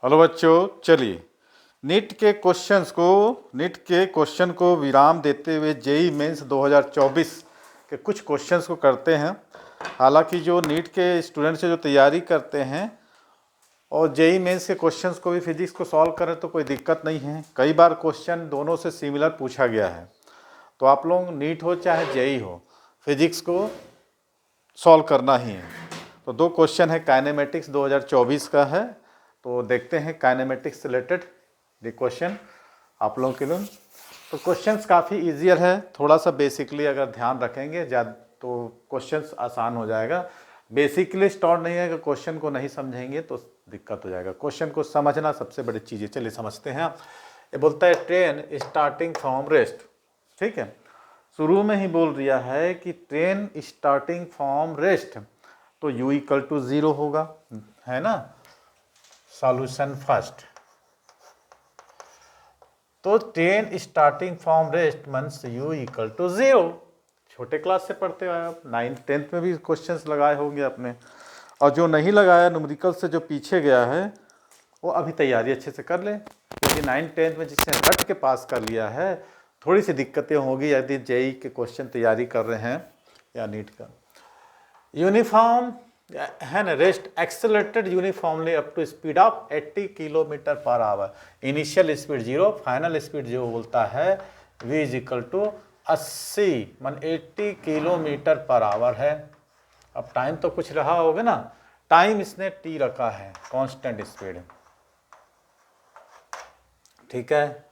Hello बच्चों, चलिए NEET के क्वेश्चन को विराम देते हुए जेई मेंस 2024 के कुछ क्वेश्चंस को करते हैं। हालांकि जो नीट के स्टूडेंट्स जो तैयारी करते हैं और जेई मेंस के क्वेश्चंस को भी फिजिक्स को सॉल्व करें तो कोई दिक्कत नहीं है। कई बार क्वेश्चन दोनों से सिमिलर पूछा गया है, तो आप लोग नीट हो चाहे जेई हो, फिजिक्स को सॉल्व करना ही है। तो दो क्वेश्चन है, काइनेमेटिक्स 2024 का है, तो देखते हैं काइनेमेटिक्स से रिलेटेड ये क्वेश्चन आप लोगों के लिए। तो क्वेश्चंस काफ़ी ईजियर है, थोड़ा सा बेसिकली अगर ध्यान रखेंगे ज़्यादा तो क्वेश्चंस आसान हो जाएगा। बेसिकली स्टार्ट नहीं है कि क्वेश्चन को नहीं समझेंगे तो दिक्कत हो जाएगा। क्वेश्चन को समझना सबसे बड़ी चीज़ है। चलिए समझते हैं। ये बोलता है ट्रेन स्टार्टिंग फ्रॉम रेस्ट, ठीक है। शुरू में ही बोल दिया है कि ट्रेन स्टार्टिंग फ्रॉम रेस्ट, तो u इक्वल टू 0 होगा, है ना। सॉल्यूशन फर्स्ट, तो train starting from rest means u equal to 0। छोटे क्लास से पढ़ते हो आप, 9th-10th में भी क्वेश्चंस लगाए होंगे आपने, और जो नहीं लगाया न्यूमेरिकल से जो पीछे गया है वो अभी तैयारी अच्छे से कर ले, क्योंकि 9th-10th में जिसने रट के पास कर लिया है थोड़ी सी दिक्कतें होगी यदि जेई के क्वेश्चन तैयारी कर रहे हैं या नीट का। यूनिफॉर्म है ना, rest accelerated uniformly up to speed of 80 kilometre per hour. Initial speed 0, final speed जो बोलता है v इज इक्वल टू 80 मन 80 किलोमीटर पर आवर है। अब टाइम तो कुछ रहा होगा ना, टाइम इसने t रखा है, कांस्टेंट स्पीड, ठीक है।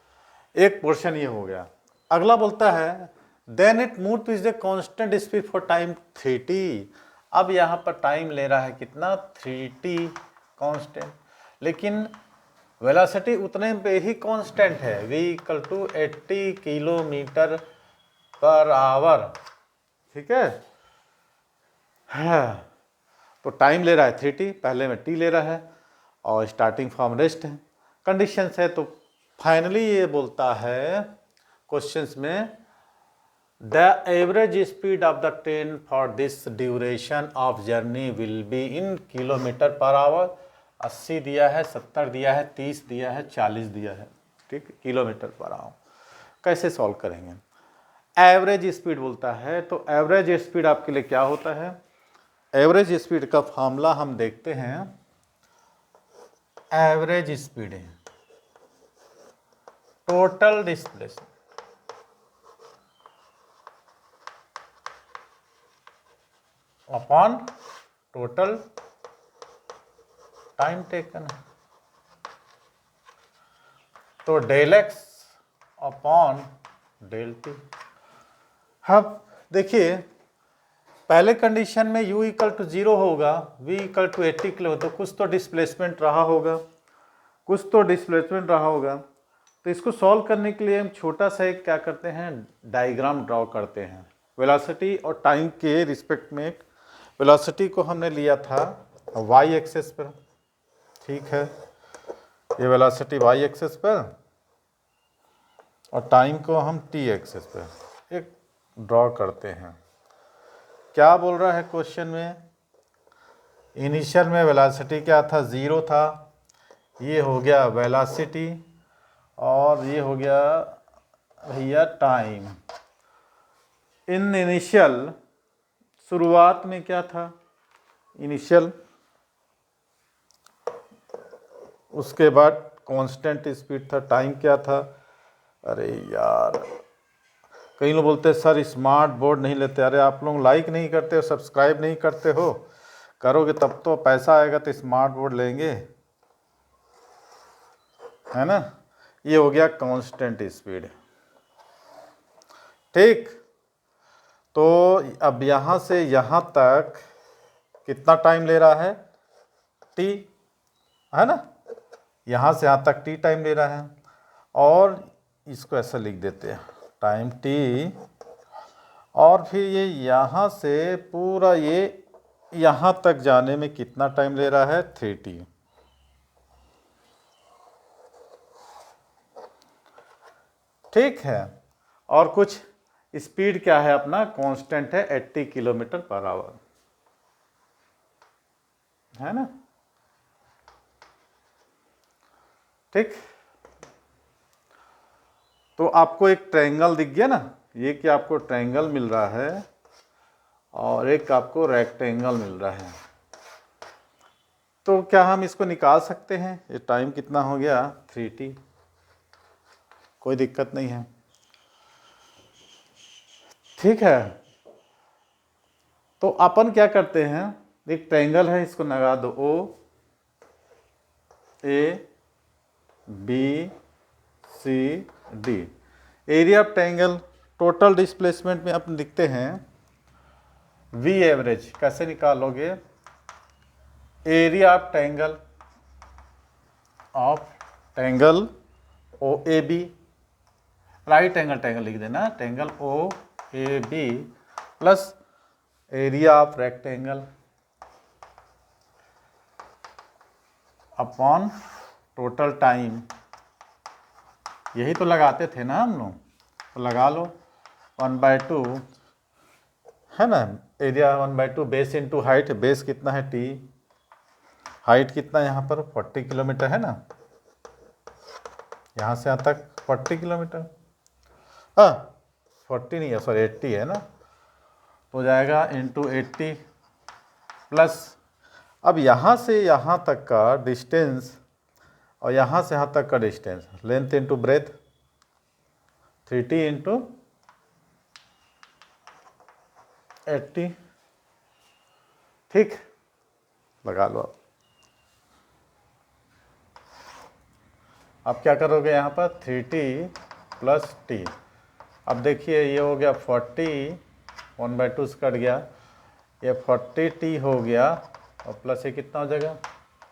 एक पोर्शन ये हो गया। अगला बोलता है then it move to is the constant speed for time 3t। अब यहाँ पर टाइम ले रहा है कितना, 3t कांस्टेंट, लेकिन वेलोसिटी उतने पे ही कांस्टेंट है, v equal to 80 kilometre per hour, ठीक है। हाँ, तो टाइम ले रहा है 3t, पहले में t ले रहा है, और स्टार्टिंग फ्रॉम रेस्ट है, कंडीशंस है। तो फाइनली ये बोलता है क्वेश्चंस में the average speed of the train for this duration of journey will be in kilometre per our. 80 दिया है, 70 दिया है, 30 दिया है, 40 दिया है, ठीक, किलोमीटर पर आवर। कैसे सॉल्व करेंगे? एवरेज स्पीड बोलता है, तो एवरेज स्पीड आपके लिए क्या होता है? एवरेज स्पीड का फॉर्मूला हम देखते हैं। एवरेज स्पीड है total displacement upon total time taken, तो del X upon del T. अब देखिए पहले कंडीशन में u इक्वल टू 0 होगा, v इक्वल टू 80 किलो, तो कुछ तो डिस्प्लेसमेंट रहा होगा, तो इसको सॉल्व करने के लिए हम छोटा सा एक क्या करते हैं, डायग्राम ड्रॉ करते हैं। वेलोसिटी और टाइम के रिस्पेक्ट में वेलोसिटी को हमने लिया था y एक्सेस पर, ठीक है, ये वेलोसिटी y एक्सेस पर, और टाइम को हम t एक्सेस पर एक ड्रॉ करते हैं। क्या बोल रहा है क्वेश्चन में? इनिशियल में वेलोसिटी क्या था, 0 था, ये हो गया वेलोसिटी, और ये हो गया भैया टाइम। इन इनिशियल शुरुआत में क्या था, इनिशियल, उसके बाद कांस्टेंट स्पीड था, टाइम क्या था। अरे यार, कई लोग बोलते हैं सर स्मार्ट बोर्ड नहीं लेते। अरे आप लोग लाइक नहीं करते हो, सब्सक्राइब नहीं करते हो, करोगे तब तो पैसा आएगा, तो स्मार्ट बोर्ड लेंगे, है ना। ये हो गया कांस्टेंट स्पीड, ठीक। तो अब यहाँ से यहाँ तक कितना टाइम ले रहा है, t, है ना, यहाँ से यहाँ तक t टाइम ले रहा है, और इसको ऐसा लिख देते हैं टाइम t, और फिर ये यहाँ से पूरा ये यहाँ तक जाने में कितना टाइम ले रहा है, 3t, ठीक है। और कुछ स्पीड क्या है अपना, कांस्टेंट है 80 किलोमीटर पर आवर, है ना। ठीक। तो आपको एक ट्रायंगल दिख गया ना, ये कि आपको ट्रायंगल मिल रहा है और एक आपको रेक्टेंगल मिल रहा है। तो क्या हम इसको निकाल सकते हैं? ये टाइम कितना हो गया? 3t, कोई दिक्कत नहीं है, ठीक है। तो अपन क्या करते हैं, एक ट्रायंगल है, इसको लगा दो O A B C D. Area of triangle, total displacement में अपन लिखते हैं वी एवरेज। कैसे निकालोगे? Area of triangle O A B, right angle triangle लिख देना, triangle O A B plus area of rectangle upon total time. यही तो लगाते थे ना हम लोग, तो लगा लो 1/2 है ना, area 1/2 base into height. Base कितना है? t, हाइट कितना है यहाँ पर? 40 किलोमीटर है ना, यहाँ से यहाँ तक 40 किलोमीटर, हाँ 40 नहीं है, सॉरी 80 है ना, तो जाएगा इंटू 80 प्लस, अब यहाँ से यहाँ तक का डिस्टेंस और यहाँ से यहाँ तक का distance, length into breadth, 3t into 80, ठीक, लगा लो। अब क्या करोगे यहाँ पर? 3t plus t। अब देखिए ये हो गया 40, 1/2 से कट गया, ये 40t हो गया और प्लस ये कितना हो जाएगा?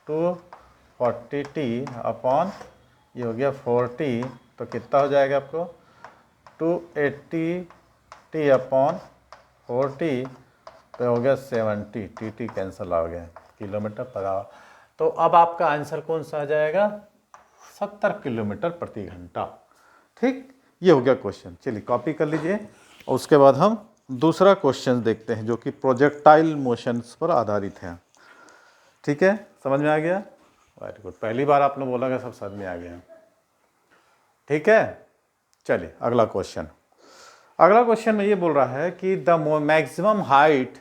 240t अपॉन ये हो गया 40, तो कितना हो जाएगा आपको? 280t अपॉन 40, तो हो गया 70, टी कैंसिल हो गया, किलोमीटर पर आवर। तो अब आपका आंसर कौन सा आ जाएगा? 70 किलोमीटर प्रति घंटा, ठीक। ये हो गया क्वेश्चन। चलिए कॉपी कर लीजिए और उसके बाद हम दूसरा क्वेश्चन देखते हैं जो कि प्रोजेक्टाइल मोशंस पर आधारित है, ठीक है। समझ में आ गया? वेरी गुड, पहली बार आपने बोला कि सब समझ में आ गया, ठीक है। चलिए अगला क्वेश्चन। अगला क्वेश्चन में ये बोल रहा है कि the maximum height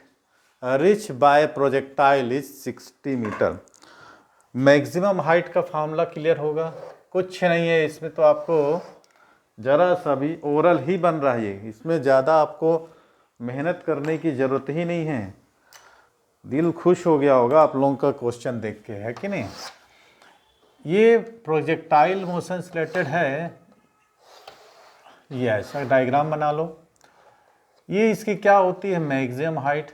reach by projectile is 60 metre. Maximum height का फॉर्मूला क्लियर होगा? कुछ नहीं है इसमें, तो आपको जरा सा भी ओरल ही बन रहा है, इसमें ज़्यादा आपको मेहनत करने की ज़रूरत ही नहीं है। दिल खुश हो गया होगा आप लोगों का क्वेश्चन देख के, है कि नहीं। ये प्रोजेक्टाइल मोशन से रिलेटेड है, ये ऐसा डायग्राम बना लो। ये इसकी क्या होती है? Maximum height.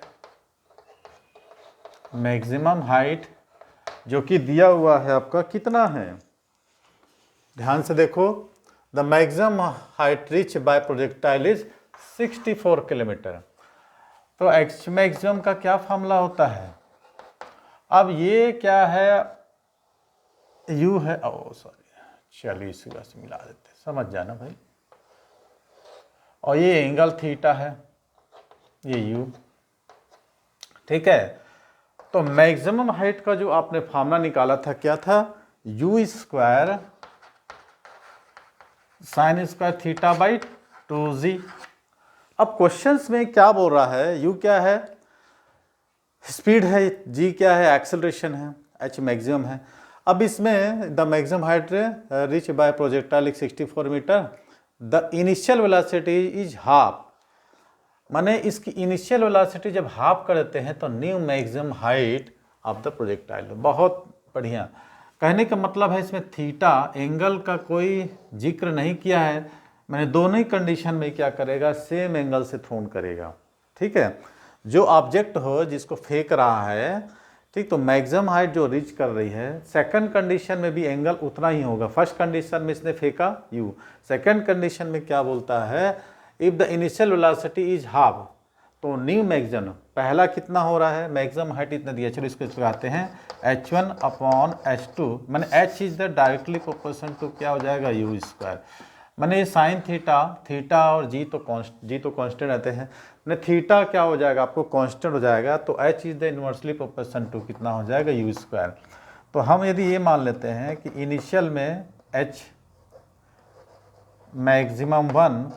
मैक्सिमम हाइट जो कि दिया हुआ है आपका कितना है, ध्यान से देखो। The maximum height reach by projectile is 64 kilometre. तो एक्स मैक्सिमम का क्या फॉर्मूला होता है? अब ये क्या है? यू है, ओ सॉरी, चलिए इसी वजह से मिला देते, समझ जाना भाई। और ये एंगल थीटा है, ये यू, ठीक है। तो मैक्सिमम हाइट का जो आपने फॉर्मूला निकाला था क्या था? You square sine square theta by 2g। अब क्वेश्चंस में क्या बोल रहा है? यू क्या है? स्पीड है, जी क्या है? एक्सेलरेशन है, एच मैक्सिमम है। अब इसमें the maximum height reach by projectile 64 metre, the initial velocity is half. माने इसकी इनिशियल वेलोसिटी जब हाफ कर देते हैं तो new maximum height of the projectile. बहुत बढ़िया, कहने का मतलब है इसमें थीटा एंगल का कोई जिक्र नहीं किया है, मैंने दोनों ही कंडीशन में क्या करेगा? सेम एंगल से थ्रोन करेगा, ठीक है। जो ऑब्जेक्ट हो जिसको फेंक रहा है, ठीक, तो मैक्सिमम हाइट जो रीच कर रही है, सेकंड कंडीशन में भी एंगल उतना ही होगा। फर्स्ट कंडीशन में इसने फेंका यू, सेकंड कंडीशन में क्या बोलता है? If the initial velocity is half, तो न्यू मैक्सिमम पहला कितना हो रहा है? मैक्सिमम हाइट इतना दिया, चलो इसको लगाते हैं h1 अपॉन h2, मैंने h is the directly proportion to क्या हो जाएगा? U square. मैंने साइन थीटा और जी तो कांस्टेंट रहते हैं, मैंने थीटा क्या हो जाएगा? आपको कांस्टेंट हो जाएगा, तो h is the inversely proportion to कितना हो जाएगा? U square. तो हम यदि ये मान लेते हैं कि इनिशियल में h maximum 1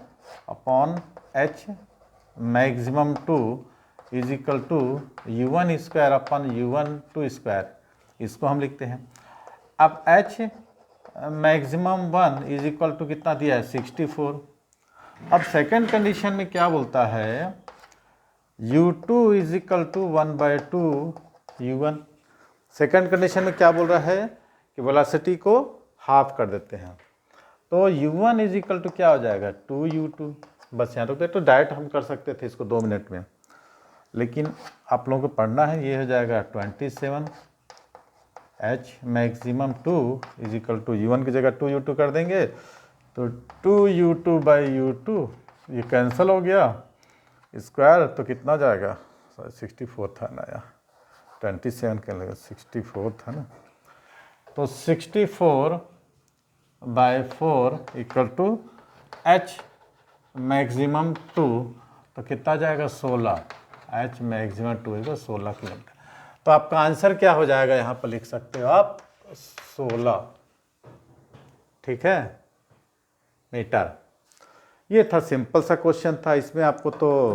upon h maximum 2 is equal to u1 square upon u1 2 square, इसको हम लिखते हैं। अब h maximum 1 is equal to कितना दिया है 64। अब सेकंड कंडीशन में क्या बोलता है u2 is equal to 1/2 u1। Second condition में क्या बोल रहा है कि वेलोसिटी को हाफ कर देते हैं, तो u1 इज इक्वल टू क्या हो जाएगा 2u2। बस यहाँ रुकते तो डायरेक्ट हम कर सकते थे इसको 2 मिनट में, लेकिन आप लोगों को पढ़ना है। ये हो जाएगा 27 h maximum 2 is equal to u1 की जगह 2u2 कर देंगे तो 2u2/u2 ये कैंसिल हो गया, स्क्वायर तो कितना जाएगा 64 था ना यार, 27 क्या लगेगा 64 था ना, तो 64/4 इक्वल टू h मैक्सिमम 2 तो कितना जाएगा 16, h मैक्सिमम 2 इक्वल 16 किलोमीटर। तो आपका आंसर क्या हो जाएगा यहाँ पर लिख सकते हो आप 16, ठीक है, मीटर। ये था सिंपल सा क्वेश्चन था, इसमें आपको तो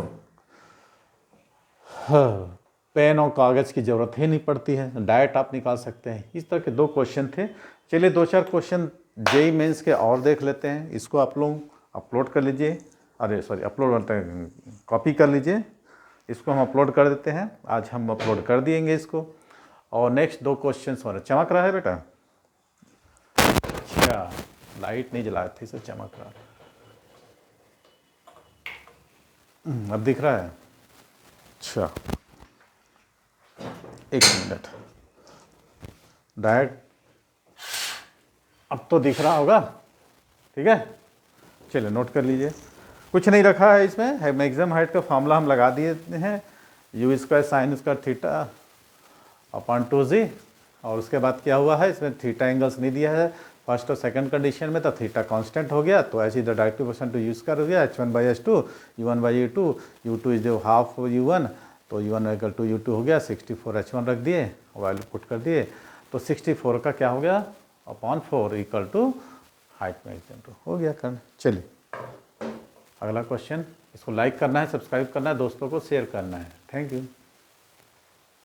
पेन और कागज़ की ज़रूरत ही नहीं पड़ती है, डायरेक्ट आप निकाल सकते हैं। इस तरह के 2 क्वेश्चन थे। चलिए 2-4 क्वेश्चन जेईई मेंस के और देख लेते हैं। इसको आप लोग अपलोड कर लीजिए, अरे सॉरी अपलोड करते हैं, कॉपी कर लीजिए, इसको हम अपलोड कर देते हैं। आज हम अपलोड कर दिएंगे इसको। और नेक्स्ट 2 क्वेश्चन हो रहे। चमक रहा है बेटा? अच्छा, लाइट नहीं जलाए थे इसे चमक रहा। अब दिख रहा है? अच्छा, 1 मिनट, डायरेक्ट अब तो दिख रहा होगा, ठीक है। चलिए नोट कर लीजिए, कुछ नहीं रखा है इसमें, है मैक्सिमम हाइट का फॉर्मूला हम लगा दिए हैं, u square sine square theta upon 2g। और उसके बाद क्या हुआ है, इसमें थीटा एंगल्स नहीं दिया है फर्स्ट और सेकंड कंडीशन में, तो थीटा कांस्टेंट हो गया, तो ऐसे इधर direct percent to u square हो गया, h1/h2 u1/u2, u2 इज जो हाफ u1, तो u1 इक्वल टू u2 हो गया, 64 h1 रख दिए, वैल्यू पुट कर दिए, तो 64 का क्या हो गया upon 4 equal to height maximum हो गया करना। चलिए अगला क्वेश्चन, इसको लाइक करना है, सब्सक्राइब करना है, दोस्तों को शेयर करना है। Thank you.